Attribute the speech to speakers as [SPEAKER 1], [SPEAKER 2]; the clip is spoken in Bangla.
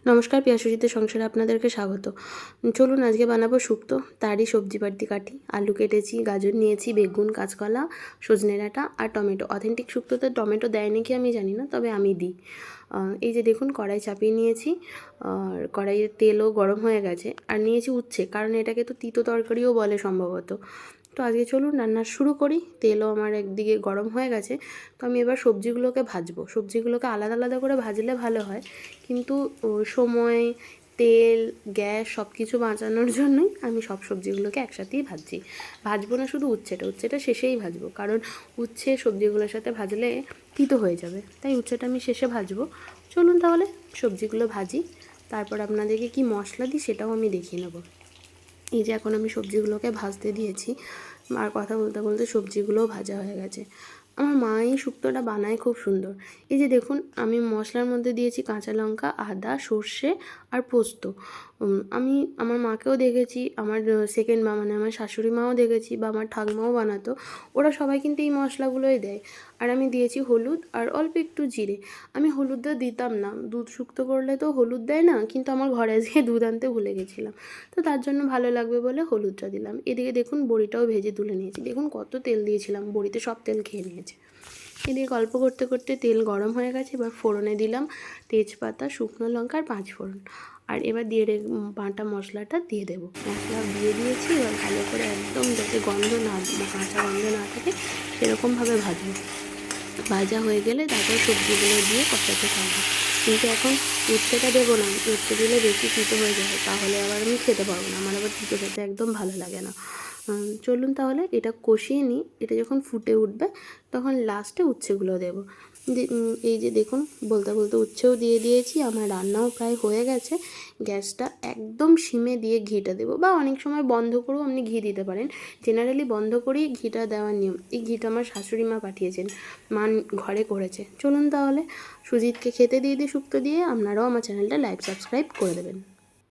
[SPEAKER 1] নমস্কার, পিয়া সুজিতের সংসারে আপনাদেরকে স্বাগত। চলুন আজকে বানাবো শুক্তো। তারই সবজিপাতি কাটি। আলু কেটেছি, গাজর নিয়েছি, বেগুন, কাঁচকলা, সজনে ডাঁটা আর টমেটো। অথেন্টিক শুক্তোতে টমেটো দেয় নাকি আমি জানি না, তবে আমি দিই। এই যে দেখুন, কড়াই চাপিয়ে নিয়েছি, আর কড়াইয়ের তেলও গরম হয়ে গেছে। আর নিয়েছি উচ্ছে, কারণ এটাকে তো তিতো তরকারিও বলে সম্ভবত। তো আজকে চলুন রান্না শুরু করি। তেলও আমার একদিকে গরম হয়ে গেছে। তো আমি এবার সবজিগুলোকে ভাজবো। সবজিগুলোকে আলাদা আলাদা করে ভাজলে ভালো হয়, কিন্তু সময়, তেল, গ্যাস সব কিছু বাঁচানোর জন্যই আমি সব সবজিগুলোকে একসাথেই ভাজবো না শুধু উচ্ছেটা শেষেই ভাজবো, কারণ উচ্ছে সবজিগুলোর সাথে ভাজলে তিতো হয়ে যাবে, তাই উচ্ছেটা আমি শেষে ভাজবো। চলুন তাহলে সবজিগুলো ভাজি, তারপর আপনাদেরকে কি মশলা দিই সেটাও আমি দেখিয়ে নেব। এই যে এখন আমি সবজিগুলোকে ভাজতে দিয়েছি, আর কথা বলতে বলতে সবজিগুলোও ভাজা হয়ে গেছে। আমার মা এই শুক্তোটা বানায় খুব সুন্দর। এই যে দেখুন, আমি মশলার মধ্যে দিয়েছি কাঁচা লঙ্কা, আদা, সর্ষে আর পোস্ত। আমি আমার মাকেও দেখেছি, আমার সেকেন্ড মা মানে আমার শাশুড়ি মাও দেখেছি, বা আমার ঠাকুমাও বানাতো। ওরা সবাই কিন্তু এই মশলাগুলোই দেয়। আর আমি দিয়েছি হলুদ আর অল্প একটু জিরে। আমি হলুদটা দিতাম না, দুধ শুক্তো করলে তো হলুদ দেয় না, কিন্তু আমার ঘরে আজকে দুধ আনতে ভুলে গেছিলাম, তো তার জন্য ভালো লাগবে বলে হলুদটা দিলাম। এদিকে দেখুন বড়িটাও ভেজে তুলে নিয়েছি। দেখুন কত তেল দিয়েছিলাম, বড়িতে সব তেল খেয়ে নিয়েছে। এদিকে গল্প করতে করতে তেল গরম হয়ে গেছে। এবার ফোড়নে দিলাম তেজপাতা, শুকনো লঙ্কা আর 5 ফোড়ন। আর এবার বাটা মশলাটা দিয়ে দেবো। মশলা দিয়ে দিয়েছি। এবার ভালো করে একদম যাতে গন্ধ না, কাঁচা গন্ধ না থাকে সেরকমভাবে ভাজবো। ভাজা হয়ে গেলে তারপর সবজিগুলো দিয়ে কষাতে থাকবো। কিন্তু এখন উচ্ছেটা দেবো না, উচ্ছে দিলে বেশি তিতো হয়ে যাবে, তাহলে আবার আমি খেতে পারবো না। আমার আবার তিতো খেতে একদম ভালো লাগে না। চলুন তাহলে এটা কষিয়ে নিই। এটা যখন ফুটে উঠবে তখন লাস্টে উচ্ছেগুলো দেবো। এই যে দেখুন, বলতে বলতে উচ্ছেও দিয়ে দিয়েছি। আমার রান্নাও প্রায় হয়ে গেছে। গ্যাসটা একদম সিমে দিয়ে ঘিটা দেবো, বা অনেক সময় বন্ধ করেও আপনি ঘি দিতে পারেন। জেনারেলি বন্ধ করেই ঘিটা দেওয়ার নিয়ম। এই ঘিটা আমার শাশুড়ি মা পাঠিয়েছেন, মা ঘরে করেছে। চলুন তাহলে সুজিতকে খেতে দিয়ে শুক্তো দিয়ে। আপনারাও আমার চ্যানেলটা লাইক সাবস্ক্রাইব করে দেবেন।